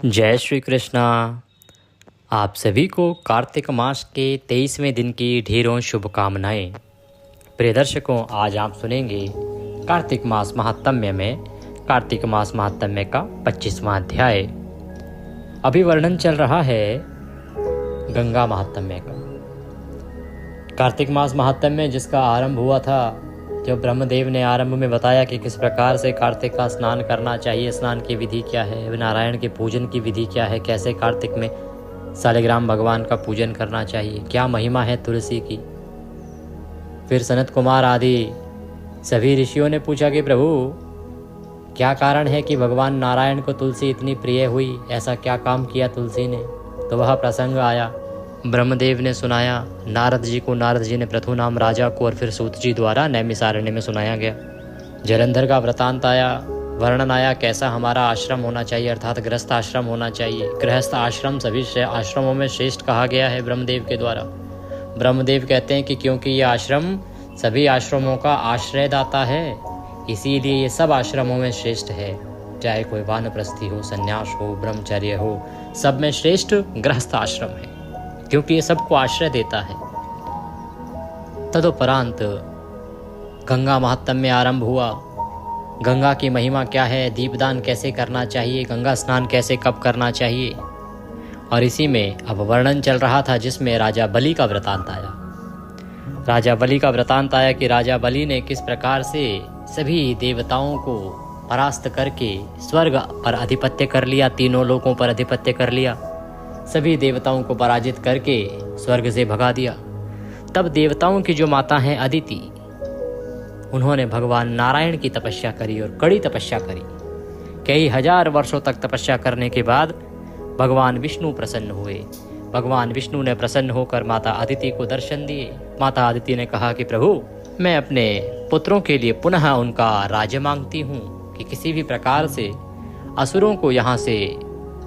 जय श्री कृष्णा। आप सभी को कार्तिक मास के 23वें दिन की ढेरों शुभकामनाएं। प्रिय दर्शकों, आज आप सुनेंगे कार्तिक मास महात्म्य में कार्तिक मास महात्म्य का 25वां अध्याय। अभी वर्णन चल रहा है गंगा महात्म्य का। कार्तिक मास महात्म्य जिसका आरंभ हुआ था, जब ब्रह्मदेव ने आरंभ में बताया कि किस प्रकार से कार्तिक का स्नान करना चाहिए, स्नान की विधि क्या है, नारायण के पूजन की विधि क्या है, कैसे कार्तिक में सालिग्राम भगवान का पूजन करना चाहिए, क्या महिमा है तुलसी की। फिर सनत कुमार आदि सभी ऋषियों ने पूछा कि प्रभु क्या कारण है कि भगवान नारायण को तुलसी इतनी प्रिय हुई, ऐसा क्या काम किया तुलसी ने। तो वह प्रसंग आया, ब्रह्मदेव ने सुनाया नारद जी को, नारद जी ने प्रथुनाम राजा को और फिर सूत जी द्वारा नैमिसारण्य में सुनाया गया। जलंधर का वृतांत आया, वर्णन आया कैसा हमारा आश्रम होना चाहिए, अर्थात गृहस्थ आश्रम होना चाहिए। गृहस्थ आश्रम सभी आश्रमों में श्रेष्ठ कहा गया है ब्रह्मदेव के द्वारा। ब्रह्मदेव कहते हैं कि क्योंकि ये आश्रम सभी आश्रमों का आश्रयदाता है, इसीलिए ये सब आश्रमों में श्रेष्ठ है। चाहे कोई वानप्रस्थी हो, संन्यास हो, ब्रह्मचर्य हो, सब में श्रेष्ठ गृहस्थ आश्रम है, क्योंकि ये सबको आश्रय देता है। तदुपरांत गंगा महात्म्य आरंभ हुआ। गंगा की महिमा क्या है, दीपदान कैसे करना चाहिए, गंगा स्नान कैसे कब करना चाहिए, और इसी में अब वर्णन चल रहा था जिसमें राजा बलि का वृतांत आया। राजा बलि का वृतांत आया कि राजा बलि ने किस प्रकार से सभी देवताओं को परास्त करके स्वर्ग पर अधिपत्य कर लिया, तीनों लोकों पर अधिपत्य कर लिया, सभी देवताओं को पराजित करके स्वर्ग से भगा दिया। तब देवताओं की जो माता हैं अदिति, उन्होंने भगवान नारायण की तपस्या करी और कड़ी तपस्या करी। कई हजार वर्षों तक तपस्या करने के बाद भगवान विष्णु प्रसन्न हुए। भगवान विष्णु ने प्रसन्न होकर माता अदिति को दर्शन दिए। माता अदिति ने कहा कि प्रभु, मैं अपने पुत्रों के लिए पुनः उनका राज्य मांगती हूँ कि किसी भी प्रकार से असुरों को यहाँ से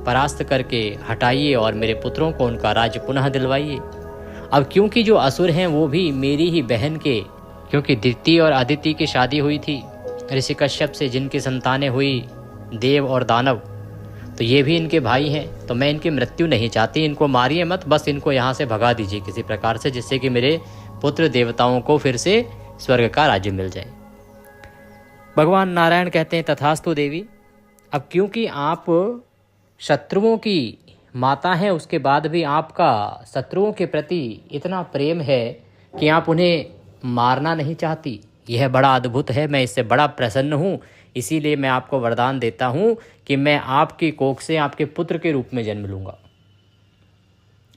परास्त करके हटाइए और मेरे पुत्रों को उनका राज्य पुनः दिलवाइए। अब क्योंकि जो असुर हैं वो भी मेरी ही बहन के, क्योंकि दिति और अदिति की शादी हुई थी ऋषि कश्यप से, जिनकी संतानें हुई देव और दानव, तो ये भी इनके भाई हैं। तो मैं इनकी मृत्यु नहीं चाहती, इनको मारिए मत, बस इनको यहाँ से भगा दीजिए किसी प्रकार से, जिससे कि मेरे पुत्र देवताओं को फिर से स्वर्ग का राज्य मिल जाए। भगवान नारायण कहते हैं तथास्तु देवी। अब क्योंकि आप शत्रुओं की माता है, उसके बाद भी आपका शत्रुओं के प्रति इतना प्रेम है कि आप उन्हें मारना नहीं चाहती, यह बड़ा अद्भुत है। मैं इससे बड़ा प्रसन्न हूँ, इसीलिए मैं आपको वरदान देता हूँ कि मैं आपकी कोख से आपके पुत्र के रूप में जन्म लूँगा।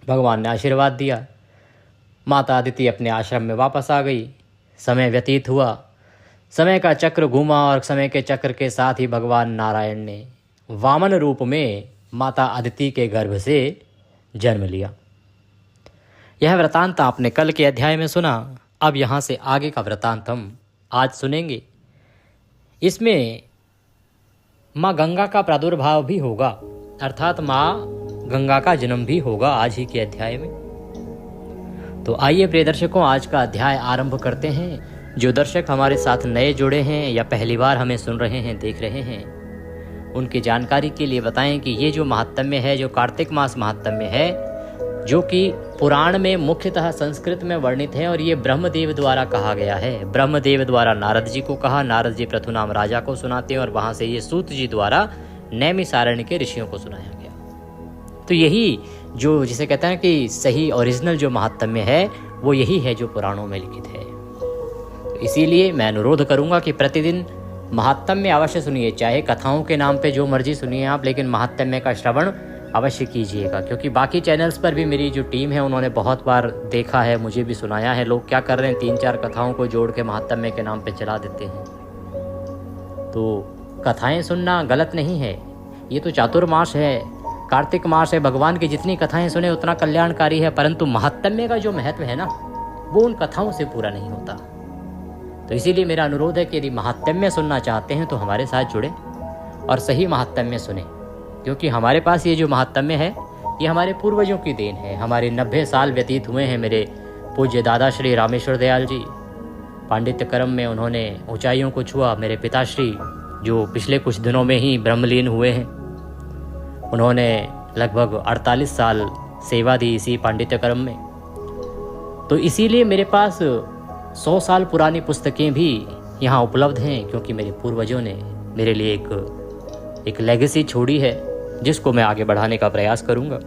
भगवान ने आशीर्वाद दिया। माता अदिति अपने आश्रम में वापस आ गई। समय व्यतीत हुआ, समय का चक्र घूमा और समय के चक्र के साथ ही भगवान नारायण ने वामन रूप में माता अदिति के गर्भ से जन्म लिया। यह वृतांत आपने कल के अध्याय में सुना। अब यहाँ से आगे का वृतांत हम आज सुनेंगे। इसमें माँ गंगा का प्रादुर्भाव भी होगा, अर्थात माँ गंगा का जन्म भी होगा आज ही के अध्याय में। तो आइए प्रिय दर्शकों, आज का अध्याय आरंभ करते हैं। जो दर्शक हमारे साथ नए जुड़े हैं या पहली बार हमें सुन रहे हैं, देख रहे हैं, उनकी जानकारी के लिए बताएं कि ये जो महात्म्य है, जो कार्तिक मास महात्म्य है, जो कि पुराण में मुख्यतः संस्कृत में वर्णित है और ये ब्रह्मदेव द्वारा कहा गया है। ब्रह्मदेव द्वारा नारद जी को कहा, नारद जी प्रथुनाम राजा को सुनाते हैं और वहाँ से ये सूत जी द्वारा नैमिसारण्य के ऋषियों को सुनाया गया। तो यही जो जिसे कहते हैं कि सही ओरिजिनल जो महात्म्य है, वो यही है जो पुराणों में लिखित है। तो इसीलिए मैं अनुरोध करूँगा कि प्रतिदिन महात्म्य अवश्य सुनिए, चाहे कथाओं के नाम पे जो मर्जी सुनिए आप, लेकिन महात्म्य का श्रवण अवश्य कीजिएगा। क्योंकि बाकी चैनल्स पर भी मेरी जो टीम है उन्होंने बहुत बार देखा है, मुझे भी सुनाया है। लोग क्या कर रहे हैं, 3-4 कथाओं को जोड़ के महात्म्य के नाम पे चला देते हैं। तो कथाएं सुनना गलत नहीं है, ये तो चातुर्मास है, कार्तिक मास है, भगवान की जितनी कथाएं सुने उतना कल्याणकारी है। परंतु महात्म्य का जो महत्व है ना, वो उन कथाओं से पूरा नहीं होता। तो इसीलिए मेरा अनुरोध है कि यदि महात्म्य सुनना चाहते हैं तो हमारे साथ जुड़े और सही महात्म्य सुने। क्योंकि हमारे पास ये जो महात्म्य है, ये हमारे पूर्वजों की देन है। हमारे 90 साल व्यतीत हुए हैं। मेरे पूज्य दादा श्री रामेश्वर दयाल जी पांडित्य कर्म में उन्होंने ऊंचाइयों को छुआ। मेरे पिताश्री जो पिछले कुछ दिनों में ही ब्रह्मलीन हुए हैं, उन्होंने लगभग 48 साल सेवा दी इसी पांडित्य कर्म में। तो इसीलिए मेरे पास 100 साल पुरानी पुस्तकें भी यहाँ उपलब्ध हैं, क्योंकि मेरे पूर्वजों ने मेरे लिए एक लेगेसी छोड़ी है जिसको मैं आगे बढ़ाने का प्रयास करूँगा।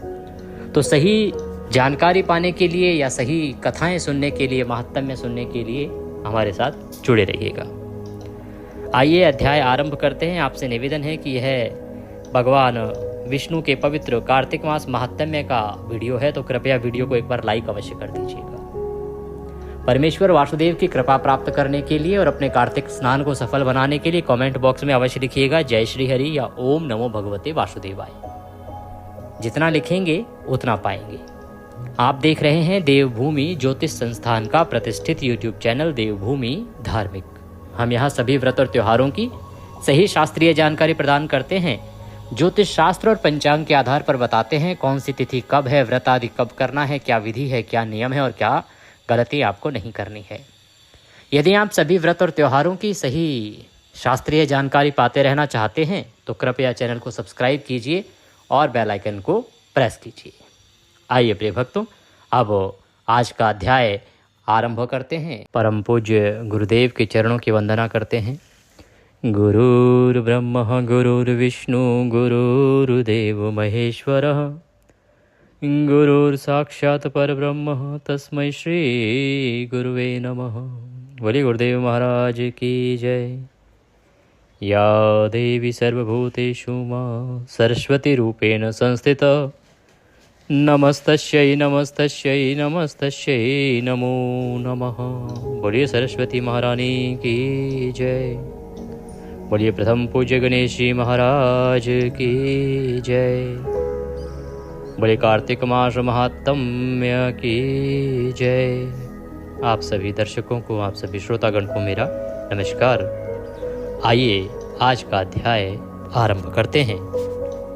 तो सही जानकारी पाने के लिए या सही कथाएं सुनने के लिए, महात्म्य सुनने के लिए हमारे साथ जुड़े रहिएगा। आइए अध्याय आरंभ करते हैं। आपसे निवेदन है कि यह भगवान विष्णु के पवित्र कार्तिक मास महात्म्य का वीडियो है, तो कृपया वीडियो को एक बार लाइक अवश्य कर दीजिएगा। परमेश्वर वासुदेव की कृपा प्राप्त करने के लिए और अपने कार्तिक स्नान को सफल बनाने के लिए कमेंट बॉक्स में अवश्य लिखिएगा जय श्री हरि या ओम नमो भगवते वासुदेवाय। जितना लिखेंगे उतना पाएंगे। आप देख रहे हैं देवभूमि ज्योतिष संस्थान का प्रतिष्ठित यूट्यूब चैनल देवभूमि धार्मिक। हम यहाँ सभी व्रत और त्योहारों की सही शास्त्रीय जानकारी प्रदान करते हैं। ज्योतिष शास्त्र और पंचांग के आधार पर बताते हैं कौन सी तिथि कब है, व्रत आदि कब करना है, क्या विधि है, क्या नियम है और क्या गलती आपको नहीं करनी है। यदि आप सभी व्रत और त्योहारों की सही शास्त्रीय जानकारी पाते रहना चाहते हैं तो कृपया चैनल को सब्सक्राइब कीजिए और बेल आइकन को प्रेस कीजिए। आइए प्रिय भक्तों, अब आज का अध्याय आरंभ करते हैं। परम पूज्य गुरुदेव के चरणों की वंदना करते हैं। गुरुर्ब्रह्मा गुरुर्विष्णु गुरुर्देव महेश्वरः गुरुर्साक्षात् परब्रह्म तस्मै श्री गुरुवे नमः। बोलिए गुरुदेव महाराज की जय। या देवी सर्वभूतेषु मां सरस्वती रूपेण संस्थिता नमस्तस्यै नमस्तस्यै नमस्तस्यै नमो नमः। बोलिए सरस्वती महारानी की जय। बोलिए प्रथम पूज्य गणेश जी महाराज की जय। बोले कार्तिक मास महात्म्य की जय। आप सभी दर्शकों को, आप सभी श्रोतागण को मेरा नमस्कार। आइए आज का अध्याय आरंभ करते हैं।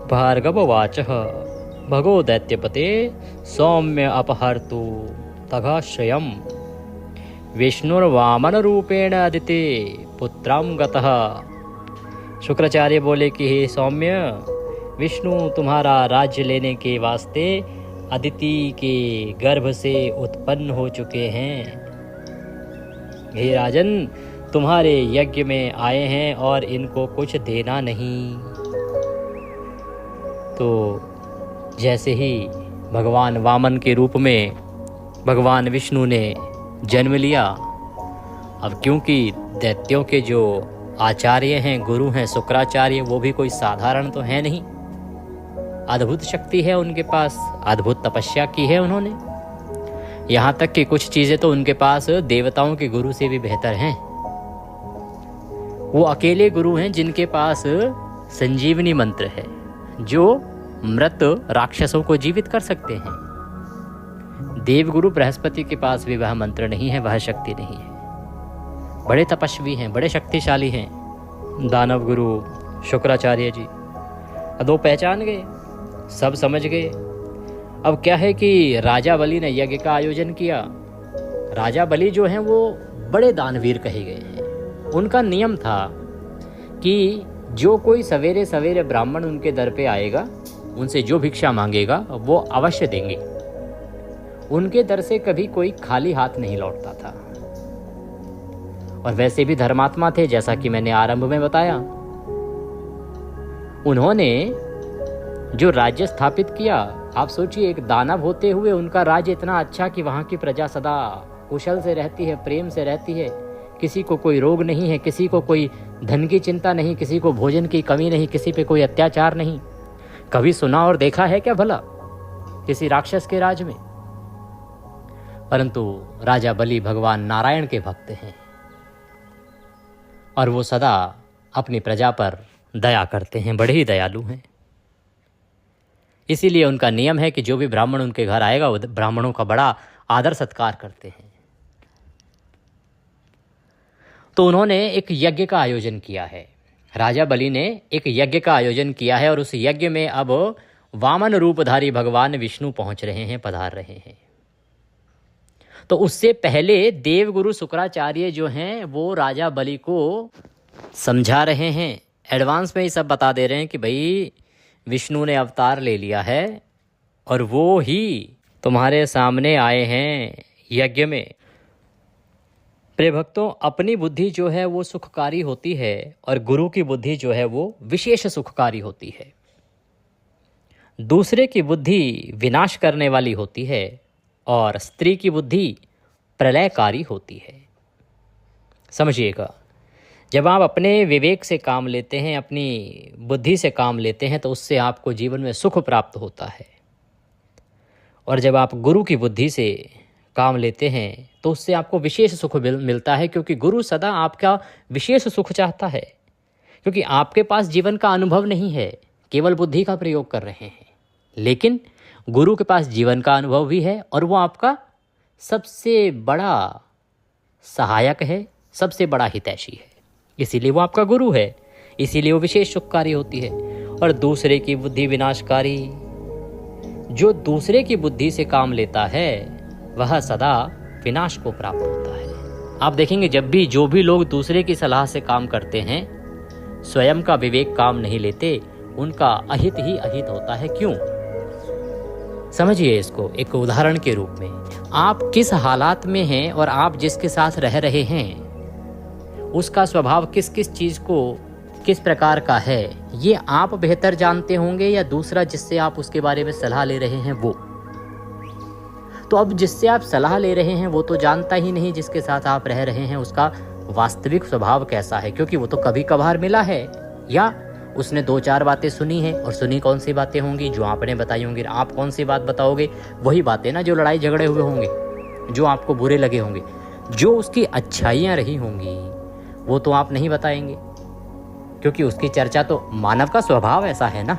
भार्गववाचः भगो दैत्यपते सौम्य अपहर्तु तगाश्रयम् विष्णुर्वामन रूपेण अदिते पुत्रं गतः। शुक्राचार्य बोले कि हे सौम्य, विष्णु तुम्हारा राज्य लेने के वास्ते अदिति के गर्भ से उत्पन्न हो चुके हैं। हे राजन, तुम्हारे यज्ञ में आए हैं और इनको कुछ देना नहीं। तो जैसे ही भगवान वामन के रूप में भगवान विष्णु ने जन्म लिया, अब क्योंकि दैत्यों के जो आचार्य हैं, गुरु हैं शुक्राचार्य, वो भी कोई साधारण तो है नहीं। अद्भुत शक्ति है उनके पास, अद्भुत तपस्या की है उन्होंने। यहाँ तक कि कुछ चीज़ें तो उनके पास देवताओं के गुरु से भी बेहतर हैं। वो अकेले गुरु हैं जिनके पास संजीवनी मंत्र है, जो मृत राक्षसों को जीवित कर सकते हैं। देवगुरु बृहस्पति के पास भी वह मंत्र नहीं है, वह शक्ति नहीं है। बड़े तपस्वी हैं, बड़े शक्तिशाली हैं दानव गुरु शुक्राचार्य जी। अब वो पहचान गए, सब समझ गए। अब क्या है कि राजा बलि ने यज्ञ का आयोजन किया। राजा बलि जो हैं वो बड़े दानवीर कहे गए हैं। उनका नियम था कि जो कोई सवेरे सवेरे ब्राह्मण उनके दर पे आएगा, उनसे जो भिक्षा मांगेगा वो अवश्य देंगे। उनके दर से कभी कोई खाली हाथ नहीं लौटता था। और वैसे भी धर्मात्मा थे, जैसा कि मैंने आरंभ में बताया। उन्होंने जो राज्य स्थापित किया, आप सोचिए, एक दानव होते हुए उनका राज्य इतना अच्छा कि वहाँ की प्रजा सदा कुशल से रहती है, प्रेम से रहती है। किसी को कोई रोग नहीं है, किसी को कोई धन की चिंता नहीं, किसी को भोजन की कमी नहीं, किसी पे कोई अत्याचार नहीं। कभी सुना और देखा है क्या भला किसी राक्षस के राज में? परंतु राजा बलि भगवान नारायण के भक्त हैं और वो सदा अपनी प्रजा पर दया करते हैं, बड़े ही दयालु हैं। इसीलिए उनका नियम है कि जो भी ब्राह्मण उनके घर आएगा वो ब्राह्मणों का बड़ा आदर सत्कार करते हैं। तो उन्होंने एक यज्ञ का आयोजन किया है। राजा बलि ने एक यज्ञ का आयोजन किया है और उस यज्ञ में अब वामन रूपधारी भगवान विष्णु पहुंच रहे हैं, पधार रहे हैं। तो उससे पहले देवगुरु शुक्राचार्य जो हैं वो राजा बलि को समझा रहे हैं, एडवांस में ही सब बता दे रहे हैं कि भाई विष्णु ने अवतार ले लिया है और वो ही तुम्हारे सामने आए हैं यज्ञ में। प्रिय भक्तों, अपनी बुद्धि जो है वो सुखकारी होती है और गुरु की बुद्धि जो है वो विशेष सुखकारी होती है। दूसरे की बुद्धि विनाश करने वाली होती है और स्त्री की बुद्धि प्रलयकारी होती है। समझिएगा, जब आप अपने विवेक से काम लेते हैं, अपनी बुद्धि से काम लेते हैं, तो उससे आपको जीवन में सुख प्राप्त होता है। और जब आप गुरु की बुद्धि से काम लेते हैं तो उससे आपको विशेष सुख मिलता है, क्योंकि गुरु सदा आपका विशेष सुख चाहता है। क्योंकि आपके पास जीवन का अनुभव नहीं है, केवल बुद्धि का प्रयोग कर रहे हैं, लेकिन गुरु के पास जीवन का अनुभव भी है और वो आपका सबसे बड़ा सहायक है, सबसे बड़ा हितैषी है। इसीलिए वो आपका गुरु है, इसीलिए वो विशेष सुखकारी होती है। और दूसरे की बुद्धि विनाशकारी, जो दूसरे की बुद्धि से काम लेता है वह सदा विनाश को प्राप्त होता है। आप देखेंगे, जब भी जो भी लोग दूसरे की सलाह से काम करते हैं, स्वयं का विवेक काम नहीं लेते, उनका अहित ही अहित होता है। क्यों? समझिए इसको एक उदाहरण के रूप में। आप किस हालात में हैं और आप जिसके साथ रह रहे हैं उसका स्वभाव किस किस चीज़ को किस प्रकार का है, ये आप बेहतर जानते होंगे या दूसरा जिससे आप उसके बारे में सलाह ले रहे हैं वो। तो अब जिससे आप सलाह ले रहे हैं वो तो जानता ही नहीं जिसके साथ आप रह रहे हैं उसका वास्तविक स्वभाव कैसा है, क्योंकि वो तो कभी कभार मिला है या उसने 2-4 बातें सुनी हैं। और सुनी कौन सी बातें होंगी? जो आपने बताई होंगी। आप कौन सी बात बताओगे? वही बातें ना जो लड़ाई झगड़े हुए होंगे, जो आपको बुरे लगे होंगे। जो उसकी अच्छाइयाँ रही होंगी वो तो आप नहीं बताएंगे, क्योंकि उसकी चर्चा तो, मानव का स्वभाव ऐसा है ना,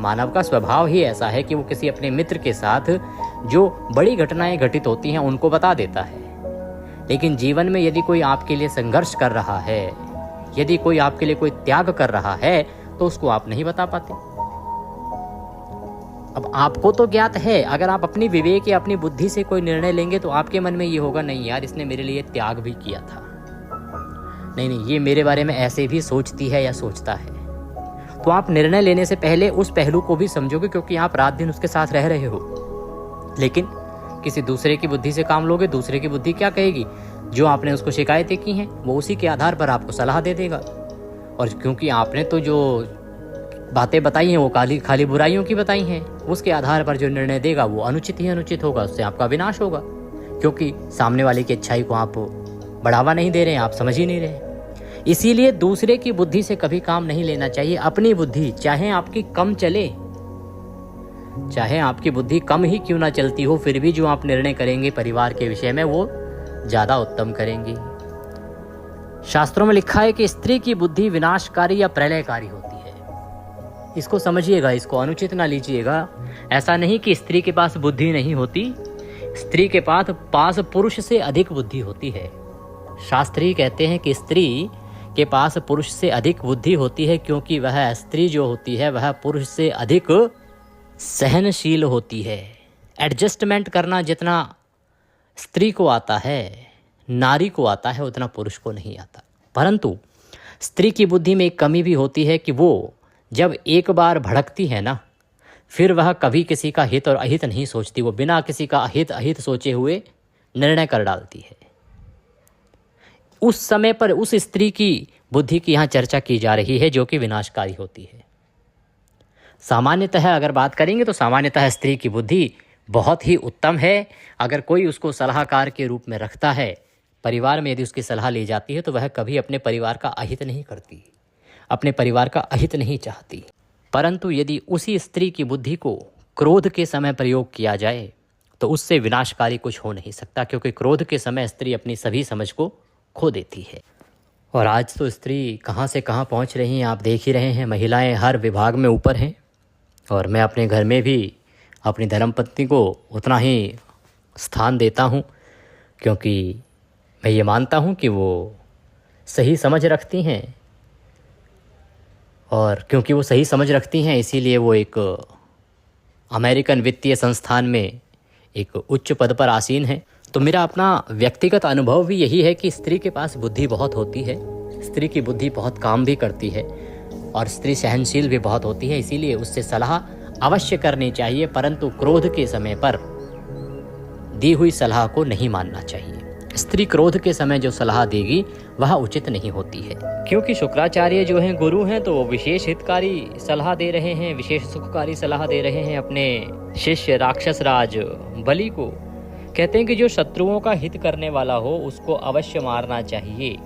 मानव का स्वभाव ही ऐसा है कि वो किसी अपने मित्र के साथ जो बड़ी घटनाएं घटित होती हैं उनको बता देता है। लेकिन जीवन में यदि कोई आपके लिए संघर्ष कर रहा है, यदि कोई आपके लिए कोई त्याग कर रहा है, तो उसको आप नहीं बता पाते। अब आपको तो ज्ञात है, अगर आप अपनी विवेक या अपनी बुद्धि से कोई निर्णय लेंगे तो आपके मन में ये होगा, नहीं यार इसने मेरे लिए त्याग भी किया था, नहीं ये मेरे बारे में ऐसे भी सोचती है या सोचता है। तो आप निर्णय लेने से पहले उस पहलू को भी समझोगे, क्योंकि आप रात दिन उसके साथ रह रहे हो। लेकिन किसी दूसरे की बुद्धि से काम लोगे, दूसरे की बुद्धि क्या कहेगी? जो आपने उसको शिकायतें की हैं वो उसी के आधार पर आपको सलाह दे देगा। और क्योंकि आपने तो जो बातें बताई हैं वो खाली बुराइयों की बताई हैं, उसके आधार पर जो निर्णय देगा वो अनुचित ही अनुचित होगा, उससे आपका विनाश होगा। क्योंकि सामने वाले की अच्छाई को आप बढ़ावा नहीं दे रहे हैं, आप समझ ही नहीं रहे। इसीलिए दूसरे की बुद्धि से कभी काम नहीं लेना चाहिए। अपनी बुद्धि चाहे आपकी कम चले, चाहे आपकी बुद्धि कम ही क्यों ना चलती हो, फिर भी जो आप निर्णय करेंगे परिवार के विषय में वो ज़्यादा उत्तम करेंगे। शास्त्रों में लिखा है कि स्त्री की बुद्धि विनाशकारी या प्रलयकारी होती है। इसको समझिएगा, इसको अनुचित ना लीजिएगा। ऐसा नहीं कि स्त्री के पास बुद्धि नहीं होती, स्त्री के पास पुरुष से अधिक बुद्धि होती है। शास्त्री कहते हैं कि स्त्री के पास पुरुष से अधिक बुद्धि होती है, क्योंकि वह स्त्री जो होती है वह पुरुष से अधिक सहनशील होती है। एडजस्टमेंट करना जितना स्त्री को आता है, नारी को आता है, उतना पुरुष को नहीं आता। परंतु स्त्री की बुद्धि में एक कमी भी होती है कि वो जब एक बार भड़कती है ना, फिर वह कभी किसी का हित और अहित नहीं सोचती। वो बिना किसी का हित अहित सोचे हुए निर्णय कर डालती है। उस समय पर उस स्त्री की बुद्धि की यहाँ चर्चा की जा रही है जो कि विनाशकारी होती है। सामान्यतः अगर बात करेंगे तो सामान्यतः स्त्री की बुद्धि बहुत ही उत्तम है। अगर कोई उसको सलाहकार के रूप में रखता है, परिवार में यदि उसकी सलाह ली जाती है, तो वह कभी अपने परिवार का अहित नहीं करती, अपने परिवार का अहित नहीं चाहती। परंतु यदि उसी स्त्री की बुद्धि को क्रोध के समय प्रयोग किया जाए तो उससे विनाशकारी कुछ हो नहीं सकता, क्योंकि क्रोध के समय स्त्री अपनी सभी समझ को खो देती है। और आज तो स्त्री कहाँ से कहाँ पहुँच रही हैं, आप देख ही रहे हैं। महिलाएं हर विभाग में ऊपर हैं। और मैं अपने घर में भी अपनी धर्मपत्नी को उतना ही स्थान देता हूँ, क्योंकि मैं ये मानता हूँ कि वो सही समझ रखती हैं। और क्योंकि वो सही समझ रखती हैं, इसीलिए वो एक अमेरिकन वित्तीय संस्थान में एक उच्च पद पर आसीन है। तो मेरा अपना व्यक्तिगत अनुभव भी यही है कि स्त्री के पास बुद्धि बहुत होती है, स्त्री की बुद्धि बहुत काम भी करती है। और स्त्री सहनशील भी बहुत होती है, इसीलिए उससे सलाह अवश्य करनी चाहिए, परंतु क्रोध के समय पर दी हुई सलाह को नहीं मानना चाहिए। स्त्री क्रोध के समय जो सलाह देगी वह उचित नहीं होती है, क्योंकि शुक्राचार्य जो हैं गुरु हैं, तो वो विशेष हितकारी सलाह दे रहे हैं, विशेष सुखकारी सलाह दे रहे हैं अपने शिष्य राक्षस राज बलि को। कहते हैं कि जो शत्रुओं का हित करने वाला हो उसको अवश्य मारना चाहिए,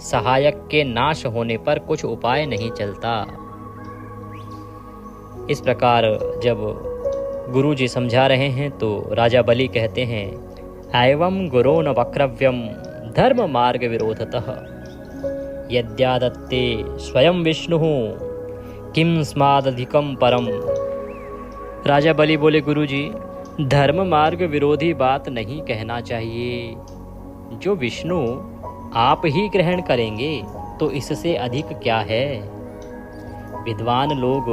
सहायक के नाश होने पर कुछ उपाय नहीं चलता। इस प्रकार जब गुरु जी समझा रहे हैं तो राजा बलि कहते हैं, एवं गुरो न वक्रव्यम धर्म मार्ग विरोधतः यद्यादत्ते स्वयं विष्णु किम स्मादधिकम परम। राजा बलि बोले, गुरु जी धर्म मार्ग विरोधी बात नहीं कहना चाहिए। जो विष्णु आप ही ग्रहण करेंगे तो इससे अधिक क्या है। विद्वान लोग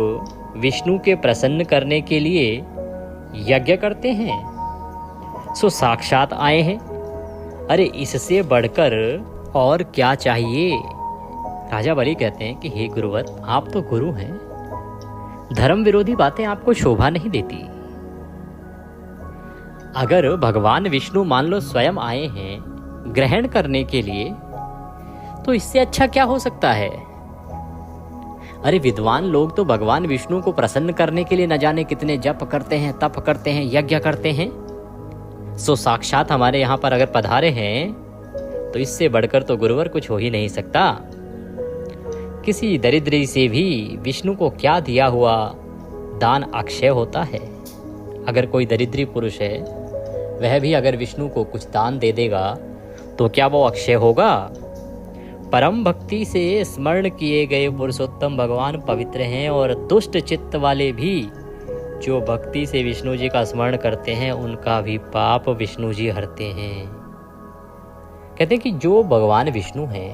विष्णु के प्रसन्न करने के लिए यज्ञ करते हैं, सो साक्षात आए हैं। अरे इससे बढ़कर और क्या चाहिए। राजा बलि कहते हैं कि हे गुरुवर, आप तो गुरु हैं, धर्म विरोधी बातें आपको शोभा नहीं देती। अगर भगवान विष्णु मान लो स्वयं आए हैं ग्रहण करने के लिए, तो इससे अच्छा क्या हो सकता है। अरे विद्वान लोग तो भगवान विष्णु को प्रसन्न करने के लिए न जाने कितने जप करते हैं, तप करते हैं, यज्ञ करते हैं। सो साक्षात हमारे यहाँ पर अगर पधारे हैं तो इससे बढ़कर तो गुरुवर कुछ हो ही नहीं सकता। किसी दरिद्री से भी विष्णु को क्या दिया हुआ दान अक्षय होता है। अगर कोई दरिद्री पुरुष है वह भी अगर विष्णु को कुछ दान दे देगा तो क्या वो अक्षय होगा। परम भक्ति से स्मरण किए गए पुरुषोत्तम भगवान पवित्र हैं, और दुष्ट चित्त वाले भी जो भक्ति से विष्णु जी का स्मरण करते हैं उनका भी पाप विष्णु जी हरते हैं। कहते हैं कि जो भगवान विष्णु हैं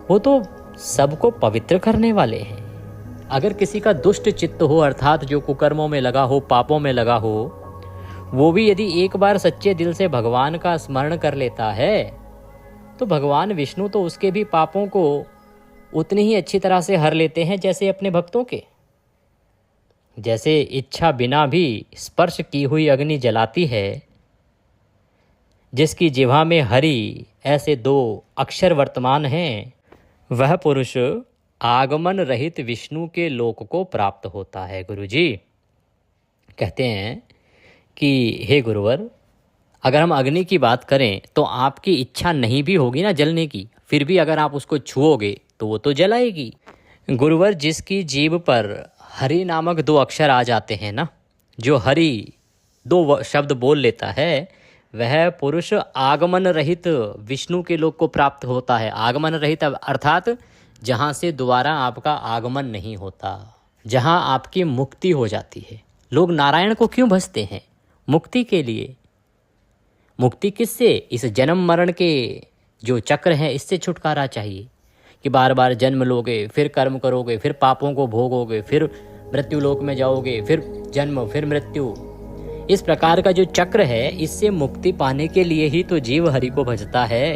वो तो सबको पवित्र करने वाले हैं। अगर किसी का दुष्ट चित्त हो, अर्थात जो कुकर्मों में लगा हो, पापों में लगा हो, वो भी यदि एक बार सच्चे दिल से भगवान का स्मरण कर लेता है तो भगवान विष्णु तो उसके भी पापों को उतनी ही अच्छी तरह से हर लेते हैं जैसे अपने भक्तों के। जैसे इच्छा बिना भी स्पर्श की हुई अग्नि जलाती है, जिसकी जिह्वा में हरि ऐसे 2 अक्षर वर्तमान हैं, वह पुरुष आगमन रहित विष्णु के लोक को प्राप्त होता है। गुरुजी कहते हैं कि हे गुरुवर, अगर हम अग्नि की बात करें तो आपकी इच्छा नहीं भी होगी ना जलने की, फिर भी अगर आप उसको छुओगे तो वो तो जलाएगी। गुरुवर, जिसकी जीभ पर हरि नामक 2 अक्षर आ जाते हैं ना, जो हरि 2 शब्द बोल लेता है, वह पुरुष आगमन रहित विष्णु के लोक को प्राप्त होता है। आगमन रहित अर्थात जहाँ से दोबारा आपका आगमन नहीं होता, जहाँ आपकी मुक्ति हो जाती है। लोग नारायण को क्यों भजते हैं? मुक्ति के लिए। मुक्ति किससे? इस जन्म मरण के जो चक्र है इससे छुटकारा चाहिए कि बार बार जन्म लोगे, फिर कर्म करोगे, फिर पापों को भोगोगे, फिर मृत्यु लोक में जाओगे, फिर जन्म, फिर मृत्यु। इस प्रकार का जो चक्र है, इससे मुक्ति पाने के लिए ही तो जीव हरि को भजता है।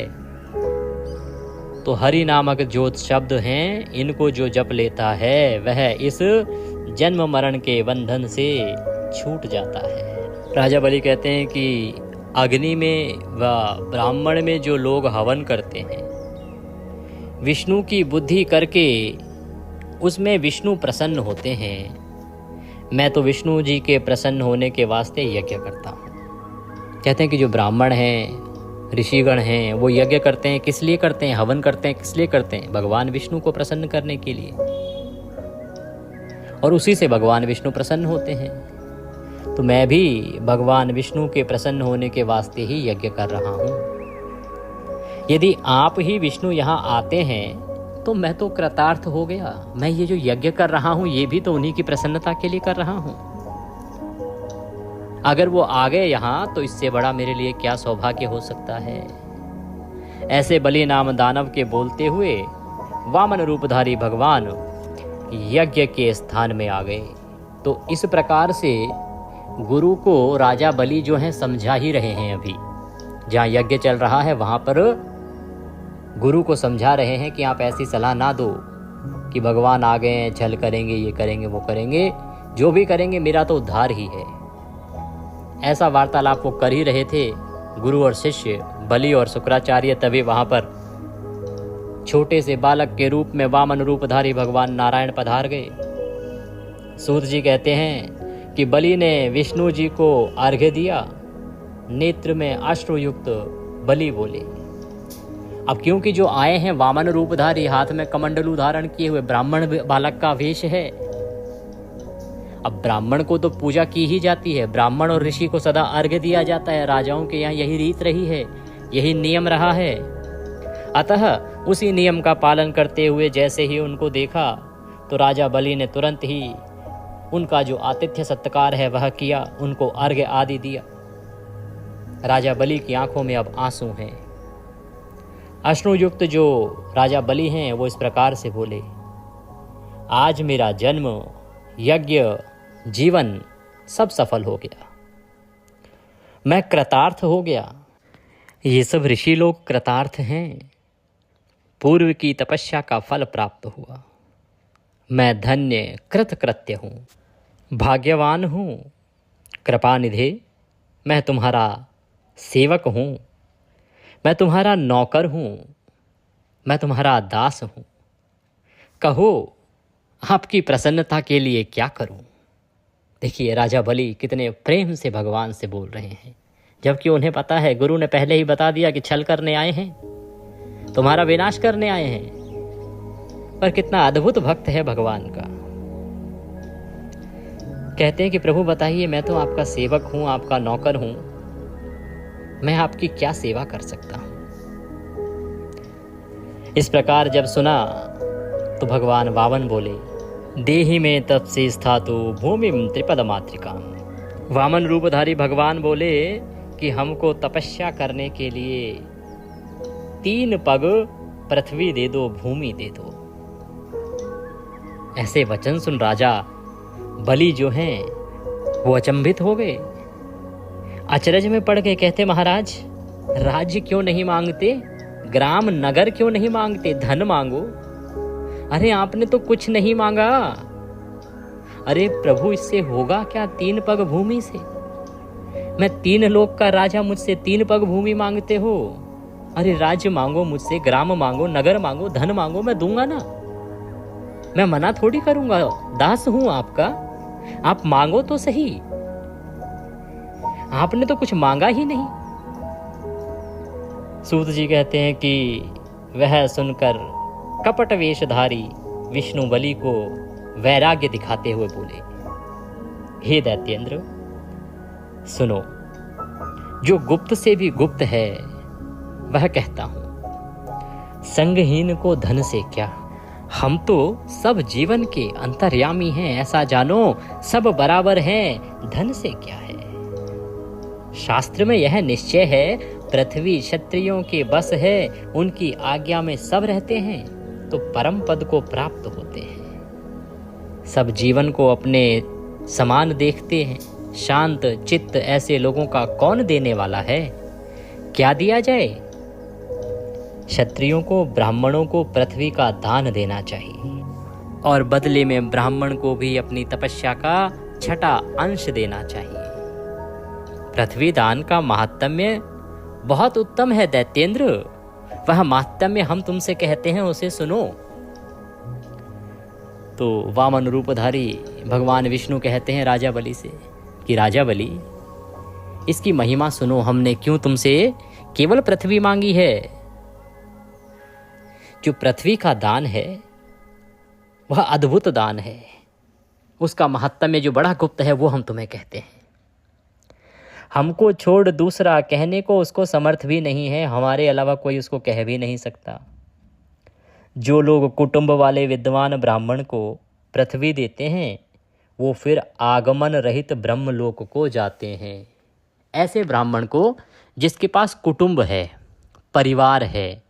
तो हरि नामक जो शब्द हैं, इनको जो जप लेता है वह इस जन्म मरण के बंधन से छूट जाता है। राजा बलि कहते हैं कि अग्नि में व ब्राह्मण में जो लोग हवन करते हैं, विष्णु की बुद्धि करके उसमें विष्णु प्रसन्न होते हैं। मैं तो विष्णु जी के प्रसन्न होने के वास्ते यज्ञ करता हूँ। कहते हैं कि जो ब्राह्मण हैं, ऋषिगण हैं, वो यज्ञ करते हैं। किस लिए करते हैं? हवन करते हैं। किस लिए करते हैं? भगवान विष्णु को प्रसन्न करने के लिए, और उसी से भगवान विष्णु प्रसन्न होते हैं। तो मैं भी भगवान विष्णु के प्रसन्न होने के वास्ते ही यज्ञ कर रहा हूँ। यदि आप ही विष्णु यहाँ आते हैं तो मैं तो कृतार्थ हो गया। मैं ये जो यज्ञ कर रहा हूँ ये भी तो उन्हीं की प्रसन्नता के लिए कर रहा हूँ। अगर वो आ गए यहाँ तो इससे बड़ा मेरे लिए क्या सौभाग्य हो सकता है। ऐसे बलि नाम दानव के बोलते हुए वामन रूपधारी भगवान यज्ञ के स्थान में आ गए। तो इस प्रकार से गुरु को राजा बलि जो हैं समझा ही रहे हैं। अभी जहाँ यज्ञ चल रहा है वहाँ पर गुरु को समझा रहे हैं कि आप ऐसी सलाह ना दो, कि भगवान आ गए हैं, छल करेंगे, ये करेंगे, वो करेंगे, जो भी करेंगे मेरा तो उद्धार ही है। ऐसा वार्तालाप वो कर ही रहे थे, गुरु और शिष्य बलि और शुक्राचार्य। तभी वहां पर छोटे से बालक के रूप में वामन रूपधारी भगवान नारायण पधार गए। सूत जी कहते हैं कि बलि ने विष्णु जी को अर्घ्य दिया, नेत्र में अश्रुयुक्त बलि बोले। अब क्योंकि जो आए हैं वामन रूपधारी, हाथ में कमंडलू धारण किए हुए, ब्राह्मण बालक का वेश है। अब ब्राह्मण को तो पूजा की ही जाती है, ब्राह्मण और ऋषि को सदा अर्घ्य दिया जाता है। राजाओं के यहाँ यही रीत रही है, यही नियम रहा है। अतः उसी नियम का पालन करते हुए जैसे ही उनको देखा तो राजा बलि ने तुरंत ही उनका जो आतिथ्य सत्कार है वह किया, उनको अर्घ्य आदि दिया। राजा बलि की आंखों में अब आंसू हैं। अश्रुयुक्त जो राजा बलि हैं वो इस प्रकार से बोले, आज मेरा जन्म, यज्ञ, जीवन सब सफल हो गया, मैं कृतार्थ हो गया। ये सब ऋषि लोग कृतार्थ हैं, पूर्व की तपस्या का फल प्राप्त हुआ। मैं धन्य कृतकृत्य हूँ, भाग्यवान हूँ, कृपानिधे, मैं तुम्हारा सेवक हूँ, मैं तुम्हारा नौकर हूँ, मैं तुम्हारा दास हूँ। कहो आपकी प्रसन्नता के लिए क्या करूँ। देखिए राजा बलि कितने प्रेम से भगवान से बोल रहे हैं, जबकि उन्हें पता है, गुरु ने पहले ही बता दिया कि छल करने आए हैं, तुम्हारा विनाश करने आए हैं। पर कितना अद्भुत भक्त है भगवान का। कहते हैं कि प्रभु बताइए, मैं तो आपका सेवक हूं, आपका नौकर हूं, मैं आपकी क्या सेवा कर सकता हूं। इस प्रकार जब सुना तो भगवान वामन बोले, देहि में तपसे स्थातु भूमिम त्रिपद मातृका। वामन रूपधारी भगवान बोले कि हमको तपस्या करने के लिए 3 पग पृथ्वी दे दो, भूमि दे दो। ऐसे वचन सुन राजा बलि जो हैं वो अचंभित हो गए, अचरज में पड़ गए। कहते, महाराज राज्य क्यों नहीं मांगते, ग्राम नगर क्यों नहीं मांगते, धन मांगो। अरे आपने तो कुछ नहीं मांगा। अरे प्रभु इससे होगा क्या, 3 पग भूमि से? मैं 3 लोक का राजा, मुझसे 3 पग भूमि मांगते हो। अरे राज्य मांगो मुझसे, ग्राम मांगो, नगर मांगो, धन मांगो, मैं दूंगा ना, मैं मना थोड़ी करूंगा, दास हूं आपका, आप मांगो तो सही। आपने तो कुछ मांगा ही नहीं। सूत जी कहते हैं कि वह सुनकर कपट वेशधारी विष्णु बलि को वैराग्य दिखाते हुए बोले, हे दैत्येंद्र सुनो, जो गुप्त से भी गुप्त है वह कहता हूं, संगहीन को धन से क्या, हम तो सब जीवन के अंतर्यामी हैं, ऐसा जानो, सब बराबर हैं, धन से क्या है। शास्त्र में यह निश्चय है, पृथ्वी क्षत्रियों के बस है, उनकी आज्ञा में सब रहते हैं तो परम पद को प्राप्त होते हैं। सब जीवन को अपने समान देखते हैं, शांत चित्त ऐसे लोगों का कौन देने वाला है। क्या दिया जाए? क्षत्रियों को, ब्राह्मणों को पृथ्वी का दान देना चाहिए और बदले में ब्राह्मण को भी अपनी तपस्या का 6वां अंश देना चाहिए। पृथ्वी दान का महात्म्य बहुत उत्तम है दैत्येंद्र, वह महात्म्य हम तुमसे कहते हैं, उसे सुनो। तो वामन रूपधारी भगवान विष्णु कहते हैं राजा बलि से कि राजा बलि, इसकी महिमा सुनो, हमने क्यों तुमसे केवल पृथ्वी मांगी है। जो पृथ्वी का दान है वह अद्भुत दान है, उसका महात्म्य जो बड़ा गुप्त है वो हम तुम्हें कहते हैं। हमको छोड़ दूसरा कहने को उसको समर्थ भी नहीं है, हमारे अलावा कोई उसको कह भी नहीं सकता। जो लोग कुटुंब वाले विद्वान ब्राह्मण को पृथ्वी देते हैं वो फिर आगमन रहित ब्रह्मलोक को जाते हैं। ऐसे ब्राह्मण को जिसके पास कुटुंब है, परिवार है,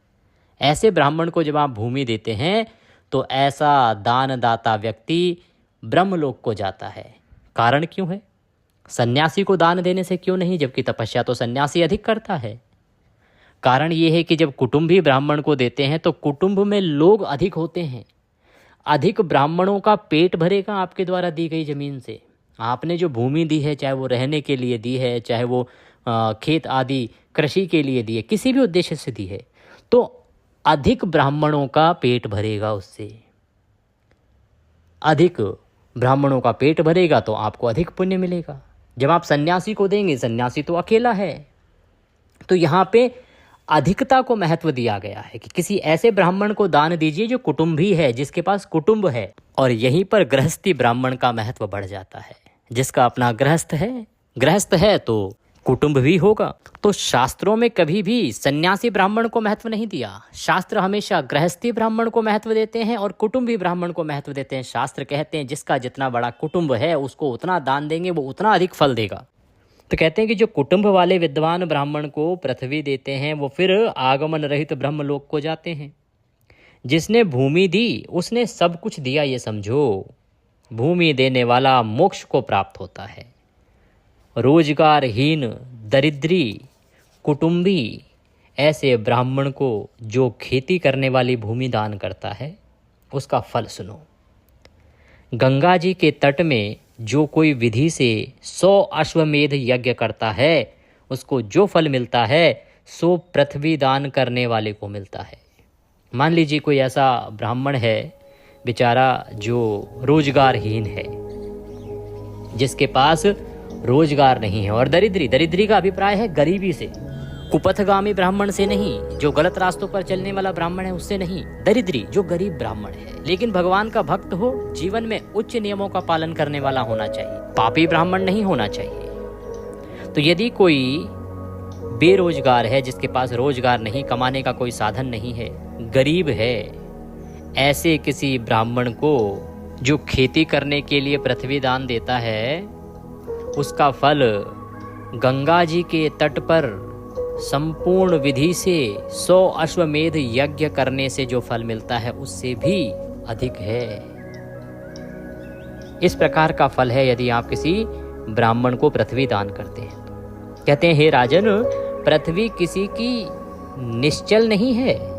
ऐसे ब्राह्मण को जब आप भूमि देते हैं तो ऐसा दानदाता व्यक्ति ब्रह्मलोक को जाता है। कारण क्यों है? सन्यासी को दान देने से क्यों नहीं, जबकि तपस्या तो सन्यासी अधिक करता है। कारण ये है कि जब कुटुंब भी ब्राह्मण को देते हैं तो कुटुंब में लोग अधिक होते हैं। अधिक ब्राह्मणों का पेट भरेगा आपके द्वारा दी गई जमीन से। आपने जो भूमि दी है, चाहे वो रहने के लिए दी है, चाहे वो खेत आदि कृषि के लिए दी है, किसी भी उद्देश्य से दी है, तो अधिक ब्राह्मणों का पेट भरेगा उससे। अधिक ब्राह्मणों का पेट भरेगा तो आपको अधिक पुण्य मिलेगा। जब आप सन्यासी को देंगे, सन्यासी तो अकेला है, तो यहाँ पे अधिकता को महत्व दिया गया है कि किसी ऐसे ब्राह्मण को दान दीजिए जो कुटुंबी है, जिसके पास कुटुंब है। और यहीं पर गृहस्थी ब्राह्मण का महत्व बढ़ जाता है। जिसका अपना गृहस्थ है तो कुटुंब भी होगा। तो शास्त्रों में कभी भी सन्यासी ब्राह्मण को महत्व नहीं दिया। शास्त्र हमेशा गृहस्थी ब्राह्मण को महत्व देते हैं और कुटुंबी ब्राह्मण को महत्व देते हैं। शास्त्र कहते हैं जिसका जितना बड़ा कुटुंब है उसको उतना दान देंगे, वो उतना अधिक फल देगा। तो कहते हैं कि जो कुटुंब वाले विद्वान ब्राह्मण को पृथ्वी देते हैं वो फिर आगमन रहित ब्रह्मलोक को जाते हैं। जिसने भूमि दी उसने सब कुछ दिया, ये समझो। भूमि देने वाला मोक्ष को प्राप्त होता है। रोजगारहीन, दरिद्री, कुटुंबी ऐसे ब्राह्मण को जो खेती करने वाली भूमि दान करता है उसका फल सुनो। गंगा जी के तट में जो कोई विधि से 100 अश्वमेध यज्ञ करता है उसको जो फल मिलता है सो पृथ्वी दान करने वाले को मिलता है। मान लीजिए कोई ऐसा ब्राह्मण है बेचारा जो रोजगारहीन है, जिसके पास रोजगार नहीं है, और दरिद्री का अभिप्राय है गरीबी से, कुपथगामी ब्राह्मण से नहीं, जो गलत रास्तों पर चलने वाला ब्राह्मण है उससे नहीं, दरिद्री जो गरीब ब्राह्मण है लेकिन भगवान का भक्त हो, जीवन में उच्च नियमों का पालन करने वाला होना चाहिए, पापी ब्राह्मण नहीं होना चाहिए। तो यदि कोई बेरोजगार है, जिसके पास रोजगार नहीं, कमाने का कोई साधन नहीं है, गरीब है, ऐसे किसी ब्राह्मण को जो खेती करने के लिए पृथ्वी दान देता है उसका फल गंगा जी के तट पर संपूर्ण विधि से 100 अश्वमेध यज्ञ करने से जो फल मिलता है उससे भी अधिक है। इस प्रकार का फल है यदि आप किसी ब्राह्मण को पृथ्वी दान करते हैं। कहते हैं हे राजन, पृथ्वी किसी की निश्चल नहीं है।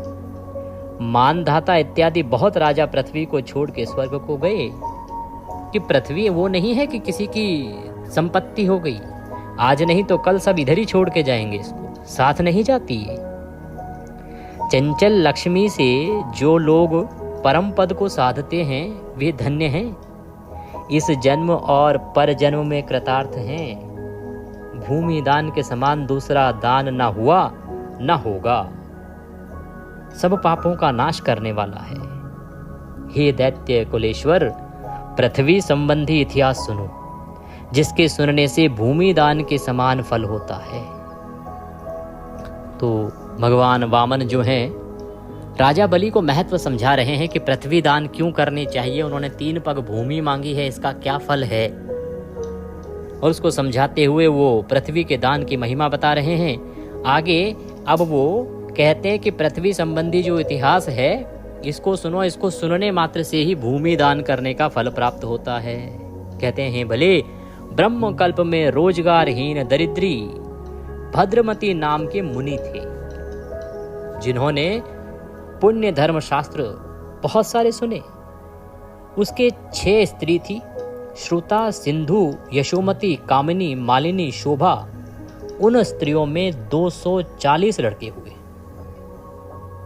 मानधाता इत्यादि बहुत राजा पृथ्वी को छोड़ के स्वर्ग को गए कि पृथ्वी वो नहीं है कि किसी की संपत्ति हो गई, आज नहीं तो कल सब इधर ही छोड़ के जाएंगे, इसको साथ नहीं जाती है। चंचल लक्ष्मी से जो लोग परम पद को साधते हैं वे धन्य हैं, इस जन्म और पर जन्म में कृतार्थ हैं। भूमि दान के समान दूसरा दान न हुआ न होगा, सब पापों का नाश करने वाला है। हे दैत्य कुलेश्वर, पृथ्वी संबंधी इतिहास सुनो, जिसके सुनने से भूमि दान के समान फल होता है। तो भगवान वामन जो हैं राजा बलि को महत्व समझा रहे हैं कि पृथ्वी दान क्यों करनी चाहिए। उन्होंने 3 पग भूमि मांगी है, इसका क्या फल है, और उसको समझाते हुए वो पृथ्वी के दान की महिमा बता रहे हैं। आगे अब वो कहते हैं कि पृथ्वी संबंधी जो इतिहास है इसको सुनो, इसको सुनने मात्र से ही भूमि दान करने का फल प्राप्त होता है। कहते हैं भले ब्रह्म कल्प में रोजगारहीन दरिद्री भद्रमती नाम के मुनि थे, जिन्होंने पुण्य धर्म शास्त्र बहुत सारे सुने। उसके 6 स्त्री थी, श्रुता, सिंधु, यशोमती, कामिनी, मालिनी, शोभा। उन स्त्रियों में 240 लड़के हुए।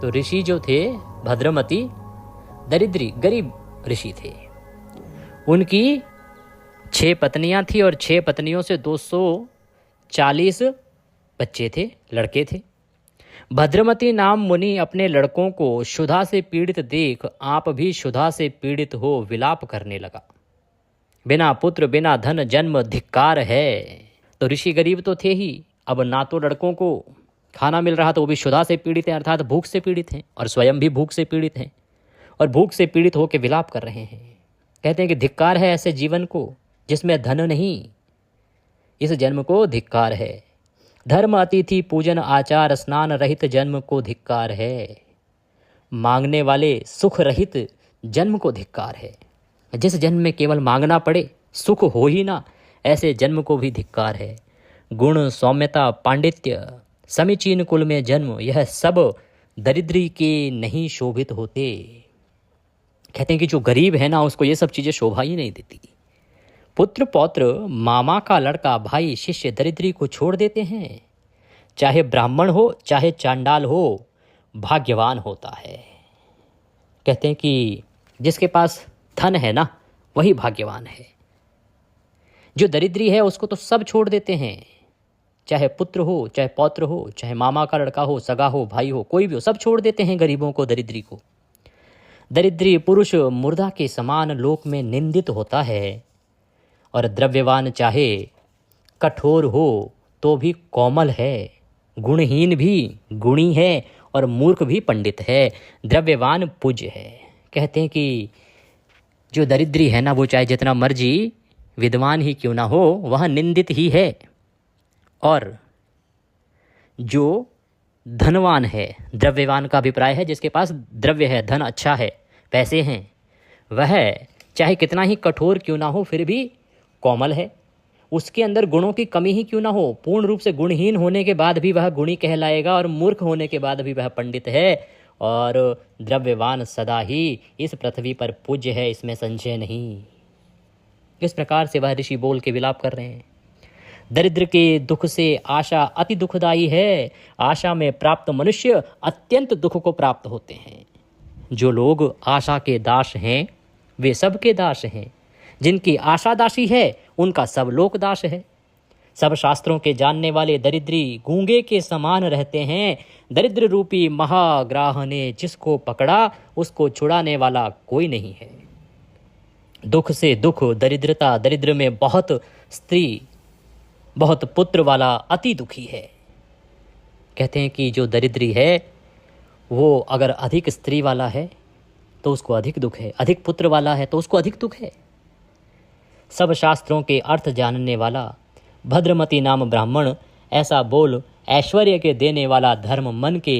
तो ऋषि जो थे भद्रमती दरिद्री गरीब ऋषि थे, उनकी 6 पत्नियां थी और 6 पत्नियों से 240 बच्चे थे, लड़के थे। भद्रमती नाम मुनि अपने लड़कों को क्षुधा से पीड़ित देख आप भी क्षुधा से पीड़ित हो विलाप करने लगा। बिना पुत्र बिना धन जन्म धिक्कार है। तो ऋषि गरीब तो थे ही, अब ना तो लड़कों को खाना मिल रहा, तो वो भी क्षुधा से पीड़ित हैं, अर्थात भूख से पीड़ित हैं, और स्वयं भी भूख से पीड़ित हैं, और भूख से पीड़ित होकर विलाप कर रहे हैं। कहते हैं कि धिक्कार है ऐसे जीवन को जिसमें धन नहीं, इस जन्म को धिक्कार है। धर्म अतिथि पूजन आचार स्नान रहित जन्म को धिक्कार है। मांगने वाले सुख रहित जन्म को धिक्कार है। जिस जन्म में केवल मांगना पड़े, सुख हो ही ना, ऐसे जन्म को भी धिक्कार है। गुण सौम्यता पांडित्य समीचीन कुल में जन्म, यह सब दरिद्री के नहीं शोभित होते। कहते हैं कि जो गरीब है ना, उसको ये सब चीज़ें शोभा ही नहीं देती। पुत्र पौत्र, मामा का लड़का, भाई, शिष्य दरिद्री को छोड़ देते हैं। चाहे ब्राह्मण हो चाहे चांडाल हो, भाग्यवान होता है। कहते हैं कि जिसके पास धन है ना, वही भाग्यवान है। जो दरिद्री है उसको तो सब छोड़ देते हैं। चाहे पुत्र हो चाहे पौत्र हो, चाहे मामा का लड़का हो, सगा हो, भाई हो, कोई भी हो, सब छोड़ देते हैं गरीबों को, दरिद्री को। दरिद्री पुरुष मुर्दा के समान लोक में निंदित होता है, और द्रव्यवान चाहे कठोर हो तो भी कोमल है, गुणहीन भी गुणी है, और मूर्ख भी पंडित है। द्रव्यवान पूज्य है। कहते हैं कि जो दरिद्री है ना, वो चाहे जितना मर्जी विद्वान ही क्यों ना हो, वह निंदित ही है। और जो धनवान है, द्रव्यवान का अभिप्राय है जिसके पास द्रव्य है, धन अच्छा है, पैसे हैं, वह चाहे कितना ही कठोर क्यों ना हो फिर भी कोमल है। उसके अंदर गुणों की कमी ही क्यों ना हो, पूर्ण रूप से गुणहीन होने के बाद भी वह गुणी कहलाएगा, और मूर्ख होने के बाद भी वह पंडित है। और द्रव्यवान सदा ही इस पृथ्वी पर पूज्य है, इसमें संशय नहीं। इस प्रकार से वह ऋषि बोल के विलाप कर रहे हैं। दरिद्र के दुख से आशा अति दुखदायी है। आशा में प्राप्त मनुष्य अत्यंत दुख को प्राप्त होते हैं। जो लोग आशा के दास हैं वे सबके दास हैं। जिनकी आशा दासी है उनका सब लोक दास है। सब शास्त्रों के जानने वाले दरिद्री गूंगे के समान रहते हैं। दरिद्र रूपी महाग्राह ने जिसको पकड़ा उसको छुड़ाने वाला कोई नहीं है। दुख से दुख, दरिद्रता, दरिद्र में बहुत स्त्री बहुत पुत्र वाला अति दुखी है। कहते हैं कि जो दरिद्री है वो अगर अधिक स्त्री वाला है तो उसको अधिक दुख है, अधिक पुत्र वाला है तो उसको अधिक दुख है। सब शास्त्रों के अर्थ जानने वाला भद्रमती नाम ब्राह्मण ऐसा बोल ऐश्वर्य के देने वाला धर्म मन के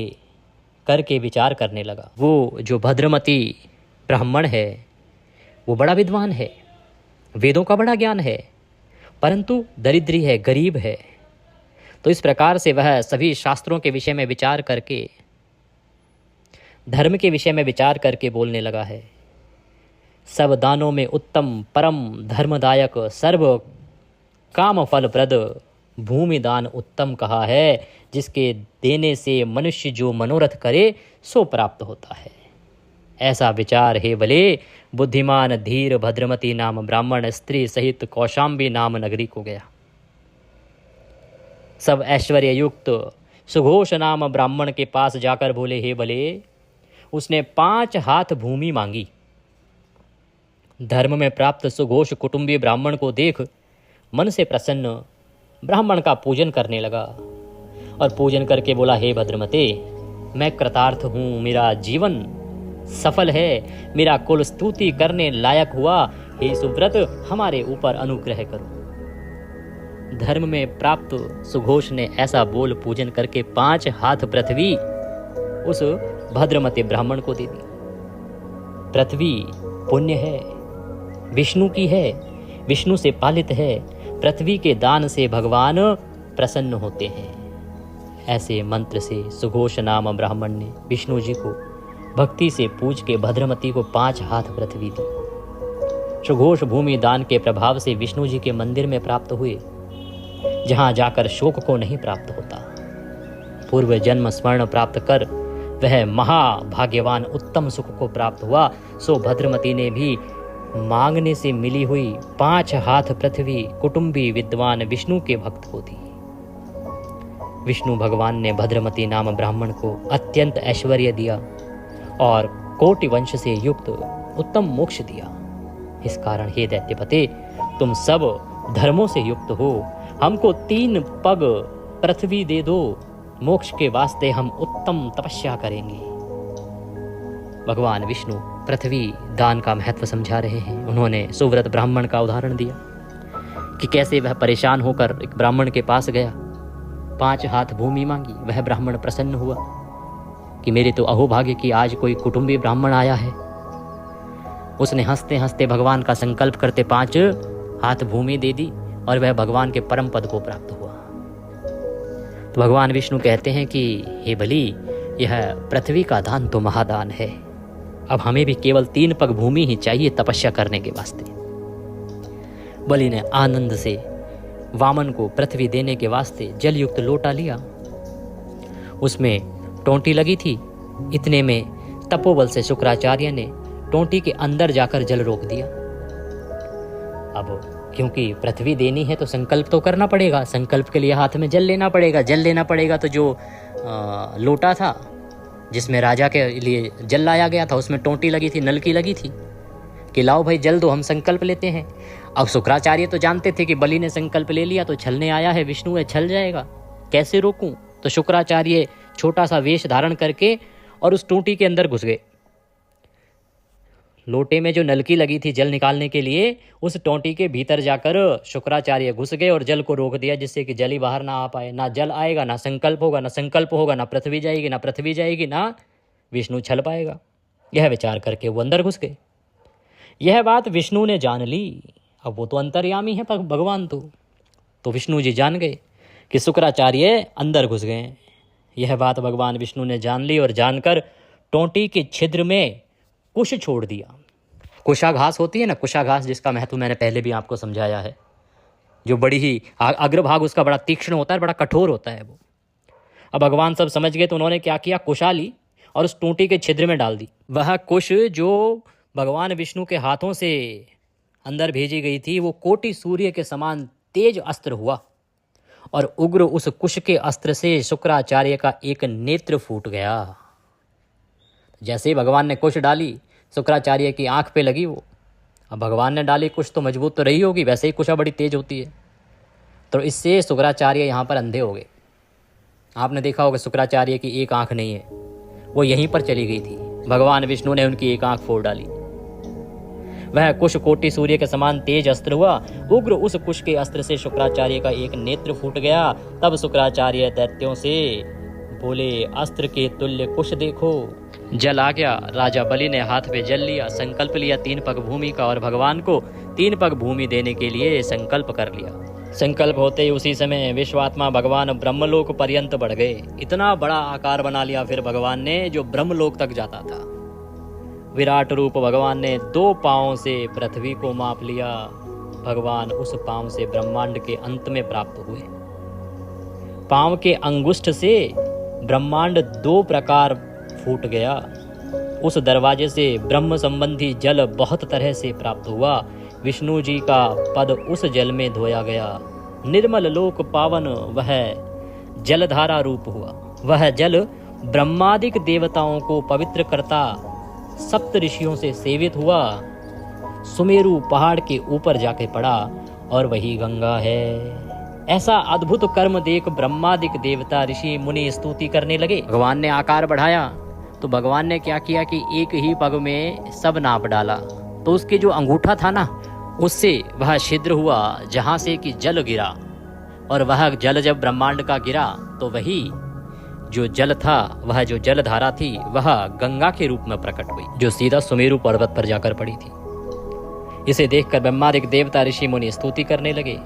करके विचार करने लगा। वो जो भद्रमती ब्राह्मण है वो बड़ा विद्वान है, वेदों का बड़ा ज्ञान है, परंतु दरिद्री है, गरीब है। तो इस प्रकार से वह सभी शास्त्रों के विषय में विचार करके, धर्म के विषय में विचार करके बोलने लगा है। सब दानों में उत्तम परम धर्मदायक सर्व काम फलप्रद भूमि दान उत्तम कहा है, जिसके देने से मनुष्य जो मनोरथ करे सो प्राप्त होता है। ऐसा विचार हे भले बुद्धिमान धीर भद्रमती नाम ब्राह्मण स्त्री सहित कौशाम्बी नाम नगरी को गया। सब ऐश्वर्य युक्त सुघोष नाम ब्राह्मण के पास जाकर बोले, हे भले, उसने 5 हाथ भूमि मांगी। धर्म में प्राप्त सुघोष कुटुंबी ब्राह्मण को देख मन से प्रसन्न ब्राह्मण का पूजन करने लगा और पूजन करके बोला, हे भद्रमते, मैं कृतार्थ हूँ, मेरा जीवन सफल है, मेरा कुल स्तुति करने लायक हुआ। हे सुव्रत, हमारे ऊपर अनुग्रह करो। धर्म में प्राप्त सुघोष ने ऐसा बोल पूजन करके 5 हाथ पृथ्वी उस भद्रमते ब्राह्मण को दे दी। पृथ्वी पुण्य है, विष्णु की है, विष्णु से पालित है। पृथ्वी के दान से भगवान प्रसन्न होते हैं। ऐसे मंत्र से सुघोष नाम ब्राह्मण ने विष्णु जी को भक्ति से पूज के भद्रमती को 5 हाथ पृथ्वी दी। सुघोष भूमि दान के प्रभाव से विष्णु जी के मंदिर में प्राप्त हुए, जहां जाकर शोक को नहीं प्राप्त होता। पूर्व जन्म स्मरण प्राप्त कर वह महाभाग्यवान उत्तम सुख को प्राप्त हुआ। सो भद्रमती ने भी मांगने से मिली हुई 5 हाथ पृथ्वी कुटुंबी विद्वान विष्णु के भक्त को दी। विष्णु भगवान ने भद्रमती नाम ब्राह्मण को अत्यंत ऐश्वर्य दिया और कोटि वंश से युक्त उत्तम मोक्ष दिया। इस कारण हे दैत्यपते, तुम सब धर्मों से युक्त हो, हमको 3 पग पृथ्वी दे दो, मोक्ष के वास्ते हम उत्तम तपस्या करेंगे। भगवान विष्णु पृथ्वी दान का महत्व समझा रहे हैं। उन्होंने सुव्रत ब्राह्मण का उदाहरण दिया कि कैसे वह परेशान होकर एक ब्राह्मण के पास गया, 5 हाथ भूमि मांगी। वह ब्राह्मण प्रसन्न हुआ कि मेरे तो अहोभाग्य की आज कोई कुटुंबी ब्राह्मण आया है। उसने हंसते हंसते भगवान का संकल्प करते 5 हाथ भूमि दे दी और वह भगवान के परम पद को प्राप्त हुआ। तो भगवान विष्णु कहते हैं कि हे बलि, यह पृथ्वी का दान तो महादान है। अब हमें भी केवल 3 पग भूमि ही चाहिए तपस्या करने के वास्ते। बलि ने आनंद से वामन को पृथ्वी देने के वास्ते जलयुक्त लोटा लिया। उसमें टोंटी लगी थी। इतने में तपोबल से शुक्राचार्य ने टोंटी के अंदर जाकर जल रोक दिया। अब क्योंकि पृथ्वी देनी है तो संकल्प तो करना पड़ेगा। संकल्प के लिए हाथ में जल लेना पड़ेगा। जल लेना पड़ेगा तो जो लोटा था जिसमें राजा के लिए जल लाया गया था उसमें टोंटी लगी थी, नलकी लगी थी कि लाओ भाई जल दो, हम संकल्प लेते हैं। अब शुक्राचार्य तो जानते थे कि बलि ने संकल्प ले लिया तो छलने आया है, विष्णु है, छल जाएगा, कैसे रोकूं। तो शुक्राचार्य छोटा सा वेश धारण करके और उस टोंटी के अंदर घुस गए। लोटे में जो नलकी लगी थी जल निकालने के लिए, उस टोंटी के भीतर जाकर शुक्राचार्य घुस गए और जल को रोक दिया, जिससे कि जल ही बाहर ना आ पाए। ना जल आएगा, ना संकल्प होगा, ना संकल्प होगा, ना पृथ्वी जाएगी, ना पृथ्वी जाएगी, ना विष्णु छल पाएगा। यह विचार करके वो अंदर घुस गए। यह बात विष्णु ने जान ली। अब वो तो अंतर्यामी है भगवान, तो विष्णु जी जान गए कि शुक्राचार्य अंदर घुस गए। यह बात भगवान विष्णु ने जान ली और जानकर टोंटी के छिद्र में कुश छोड़ दिया। कुशा घास होती है ना, कुशा घास, जिसका महत्व मैंने पहले भी आपको समझाया है, जो बड़ी ही अग्रभाग उसका बड़ा तीक्ष्ण होता है, बड़ा कठोर होता है वो। अब भगवान सब समझ गए तो उन्होंने क्या किया, कुशा ली और उस टोंटी के छिद्र में डाल दी। वह कुश जो भगवान विष्णु के हाथों से अंदर भेजी गई थी वो कोटि सूर्य के समान तेज अस्त्र हुआ और उग्र उस कुश के अस्त्र से शुक्राचार्य का एक नेत्र फूट गया। जैसे ही भगवान ने कुश डाली, शुक्राचार्य की आंख पे लगी वो। अब भगवान ने डाली कुश तो मजबूत तो रही होगी, वैसे ही कुशा बड़ी तेज होती है, तो इससे शुक्राचार्य यहाँ पर अंधे हो गए। आपने देखा होगा शुक्राचार्य की एक आंख नहीं है, वो यहीं पर चली गई थी। भगवान विष्णु ने उनकी एक आंख फोड़ डाली। वह कुश कोटि सूर्य के समान तेज अस्त्र हुआ। उग्र उस कुश के अस्त्र से शुक्राचार्य का एक नेत्र फूट गया। तब शुक्राचार्य दैत्यों से बोले, अस्त्र के तुल्य कुश देखो। जल आ गया। राजा बलि ने हाथ में जल लिया, संकल्प लिया 3 पग भूमि का और भगवान को 3 पग भूमि देने के लिए संकल्प कर लिया। संकल्प होते ही उसी समय विश्वात्मा भगवान ब्रह्मलोक पर्यंत बढ़ गए। इतना बड़ा आकार बना लिया फिर भगवान ने जो ब्रह्मलोक तक जाता था। विराट रूप भगवान ने 2 पांवों से पृथ्वी को माप लिया। भगवान उस पांव से ब्रह्मांड के अंत में प्राप्त हुए। पांव के अंगुष्ठ से ब्रह्मांड 2 प्रकार फूट गया। उस दरवाजे से ब्रह्म संबंधी जल बहुत तरह से प्राप्त हुआ। विष्णु जी का पद उस जल में धोया गया। निर्मल लोक पावन वह जलधारा रूप हुआ। वह जल ब्रह्मादिक देवताओं को पवित्र करता 7 ऋषियों से सेवित हुआ। सुमेरु पहाड़ के ऊपर जाके पड़ा और वही गंगा है। ऐसा अद्भुत कर्म देख ब्रह्मादिक देवता ऋषि मुनि स्तुति करने लगे। भगवान ने आकार बढ़ाया तो भगवान ने क्या किया कि एक ही पग में सब नाप डाला। तो उसके जो अंगूठा था ना, उससे वह छिद्र हुआ जहां से कि जल गिरा, और वह जल जब ब्रह्मांड का गिरा तो वही जो जल था, वह जो जल धारा थी, वह गंगा के रूप में प्रकट हुई, जो सीधा सुमेरु पर्वत पर जाकर पड़ी थी। इसे देखकर ब्रह्मादिक देवता ऋषि मुनि स्तुति करने लगे।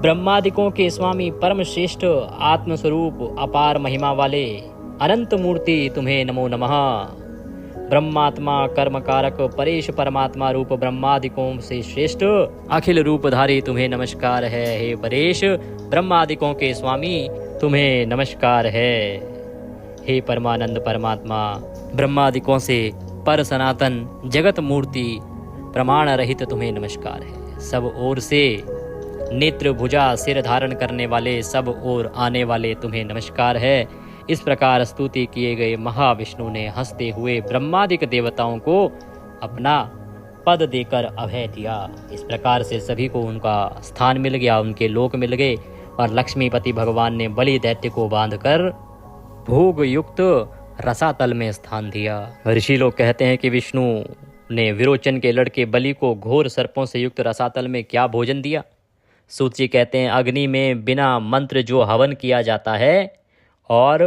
ब्रह्मादिकों के स्वामी परम श्रेष्ठ आत्मस्वरूप अपार महिमा वाले अनंत मूर्ति तुम्हें नमो नमः। ब्रह्मात्मा कर्म कारक परेश परमात्मा रूप ब्रह्मादिकों से श्रेष्ठ अखिल रूपधारी तुम्हें नमस्कार है। हे परेश ब्रह्मादिकों के स्वामी तुम्हें नमस्कार है। हे परमानंद परमात्मा ब्रह्मादिकों से पर सनातन जगत मूर्ति प्रमाण रहित तुम्हें नमस्कार है। सब ओर से नेत्र भुजा सिर धारण करने वाले, सब ओर आने वाले तुम्हें नमस्कार है। इस प्रकार स्तुति किए गए महाविष्णु ने हंसते हुए ब्रह्मादिक देवताओं को अपना पद देकर अभय दिया। इस प्रकार से सभी को उनका स्थान मिल गया, उनके लोक मिल गए, और लक्ष्मीपति भगवान ने बलि दैत्य को बांधकर भोग युक्त रसातल में स्थान दिया। ऋषि लोग कहते हैं कि विष्णु ने विरोचन के लड़के बलि को घोर सर्पों से युक्त रसातल में क्या भोजन दिया। सूत जी कहते हैं, अग्नि में बिना मंत्र जो हवन किया जाता है और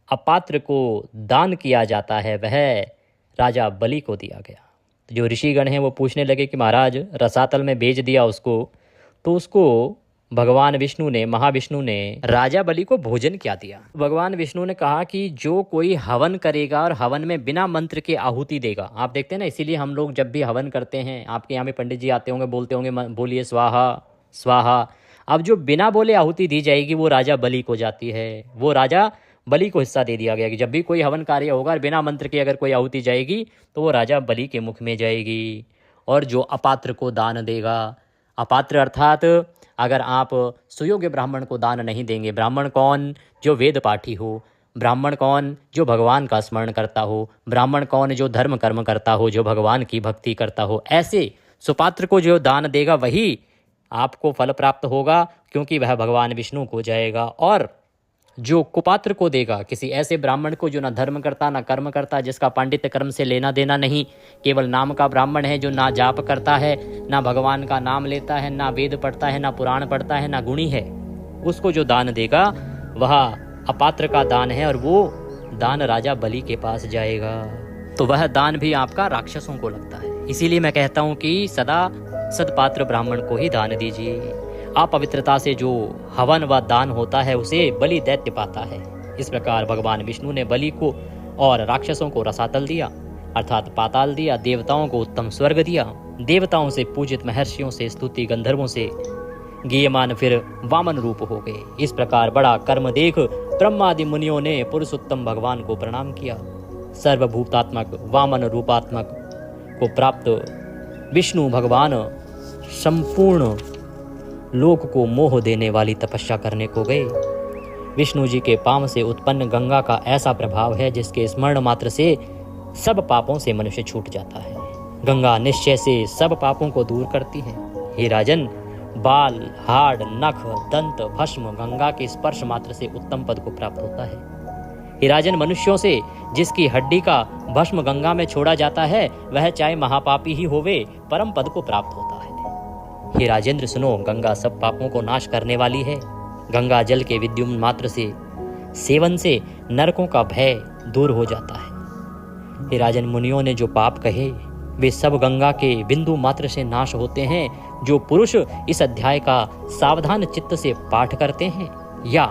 अपात्र को दान किया जाता है, वह राजा बलि को दिया गया। जो ऋषिगण हैं वो पूछने लगे कि महाराज रसातल में भेज दिया उसको, तो उसको भगवान विष्णु ने, महाविष्णु ने राजा बलि को भोजन क्या दिया। भगवान विष्णु ने कहा कि जो कोई हवन करेगा और हवन में बिना मंत्र के आहुति देगा, आप देखते हैं ना, इसीलिए हम लोग जब भी हवन करते हैं, आपके यहाँ में पंडित जी आते होंगे, बोलते होंगे बोलिए स्वाहा स्वाहा। अब जो बिना बोले आहुति दी जाएगी वो राजा बलि को जाती है, वो राजा बलि को हिस्सा दे दिया गया कि जब भी कोई हवन कार्य होगा और बिना मंत्र के अगर कोई आहुति जाएगी तो वो राजा बलि के मुख में जाएगी। और जो अपात्र को दान देगा, अपात्र अर्थात अगर आप सुयोग्य ब्राह्मण को दान नहीं देंगे, ब्राह्मण कौन, जो वेद पाठी हो, ब्राह्मण कौन, जो भगवान का स्मरण करता हो, ब्राह्मण कौन, जो धर्म कर्म करता हो, जो भगवान की भक्ति करता हो, ऐसे सुपात्र को जो दान देगा वही आपको फल प्राप्त होगा, क्योंकि वह भगवान विष्णु को जाएगा। और जो कुपात्र को देगा, किसी ऐसे ब्राह्मण को जो ना धर्म करता ना कर्म करता, जिसका पांडित्य कर्म से लेना देना नहीं, केवल नाम का ब्राह्मण है, जो ना जाप करता है, ना भगवान का नाम लेता है, ना वेद पढ़ता है, ना पुराण पढ़ता है, ना गुणी है, उसको जो दान देगा वह अपात्र का दान है और वो दान राजा बलि के पास जाएगा। तो वह दान भी आपका राक्षसों को लगता है। इसीलिए मैं कहता हूँ कि सदा सदपात्र ब्राह्मण को ही दान दीजिए। अपवित्रता से जो हवन व दान होता है उसे बलि दैत्य पाता है। इस प्रकार भगवान विष्णु ने बलि को और राक्षसों को रसातल दिया, अर्थात पाताल दिया, देवताओं को उत्तम स्वर्ग दिया, देवताओं से पूजित महर्षियों से स्तुति गंधर्वों से गीयमान फिर वामन रूप हो गए। इस प्रकार बड़ा कर्म देख ब्रह्मादि मुनियों ने पुरुषोत्तम भगवान को प्रणाम किया। सर्वभूतात्मक वामन रूपात्मक को प्राप्त विष्णु भगवान संपूर्ण लोक को मोह देने वाली तपस्या करने को गए। विष्णु जी के पांव से उत्पन्न गंगा का ऐसा प्रभाव है जिसके स्मरण मात्र से सब पापों से मनुष्य छूट जाता है। गंगा निश्चय से सब पापों को दूर करती है। हे राजन, बाल, हाड़, नख, दंत, भस्म गंगा के स्पर्श मात्र से उत्तम पद को प्राप्त होता है। हे राजन, मनुष्यों से जिसकी हड्डी का भस्म गंगा में छोड़ा जाता है वह चाहे महापापी ही होवे परम पद को प्राप्त होता है। हे राजेंद्र सुनो, गंगा सब पापों को नाश करने वाली है। गंगा जल के विद्युमन मात्र से सेवन से नरकों का भय दूर हो जाता है। हे राजन, मुनियों ने जो पाप कहे वे सब गंगा के बिंदु मात्र से नाश होते हैं। जो पुरुष इस अध्याय का सावधान चित्त से पाठ करते हैं या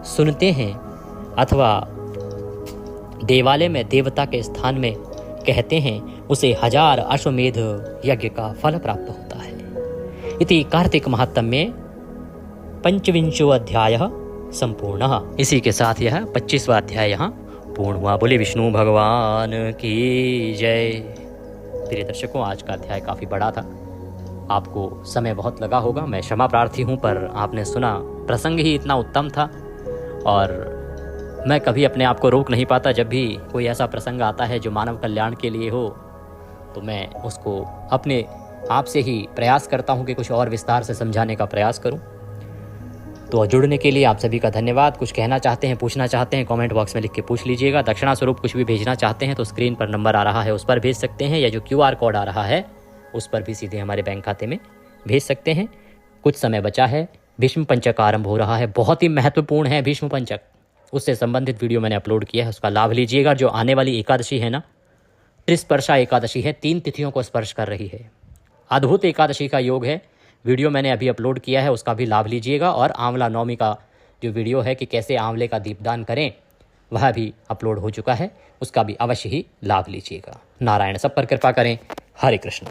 सुनते हैं अथवा देवालय में देवता के स्थान में कहते हैं, उसे 1000 अश्वमेध यज्ञ का फल प्राप्त होता है। इति कार्तिक महात्म्ये 25वां अध्याय संपूर्ण। इसी के साथ यह 25वां अध्याय यहाँ पूर्ण हुआ। बोले विष्णु भगवान की जय। प्रिय दर्शकों, आज का अध्याय काफ़ी बड़ा था, आपको समय बहुत लगा होगा, मैं क्षमा प्रार्थी हूँ, पर आपने सुना, प्रसंग ही इतना उत्तम था और मैं कभी अपने आप को रोक नहीं पाता। जब भी कोई ऐसा प्रसंग आता है जो मानव कल्याण के लिए हो तो मैं उसको अपने आप से ही प्रयास करता हूँ कि कुछ और विस्तार से समझाने का प्रयास करूँ। तो जुड़ने के लिए आप सभी का धन्यवाद। कुछ कहना चाहते हैं, पूछना चाहते हैं, कमेंट बॉक्स में लिख के पूछ लीजिएगा। दक्षिणा स्वरूप कुछ भी भेजना चाहते हैं तो स्क्रीन पर नंबर आ रहा है उस पर भेज सकते हैं, या जो QR कोड आ रहा है उस पर भी सीधे हमारे बैंक खाते में भेज सकते हैं। कुछ समय बचा है, भीष्म पंचक आरंभ हो रहा है, बहुत ही महत्वपूर्ण है भीष्म पंचक, उससे संबंधित वीडियो मैंने अपलोड किया है, उसका लाभ लीजिएगा। जो आने वाली एकादशी है ना, त्रिस्पर्शा एकादशी है, 3 तिथियों को स्पर्श कर रही है, अद्भुत एकादशी का योग है। वीडियो मैंने अभी अपलोड किया है, उसका भी लाभ लीजिएगा। और आंवला नवमी का जो वीडियो है कि कैसे आंवले का दीपदान करें, वह भी अपलोड हो चुका है, उसका भी अवश्य ही लाभ लीजिएगा। नारायण सब पर कृपा करें। हरे कृष्ण।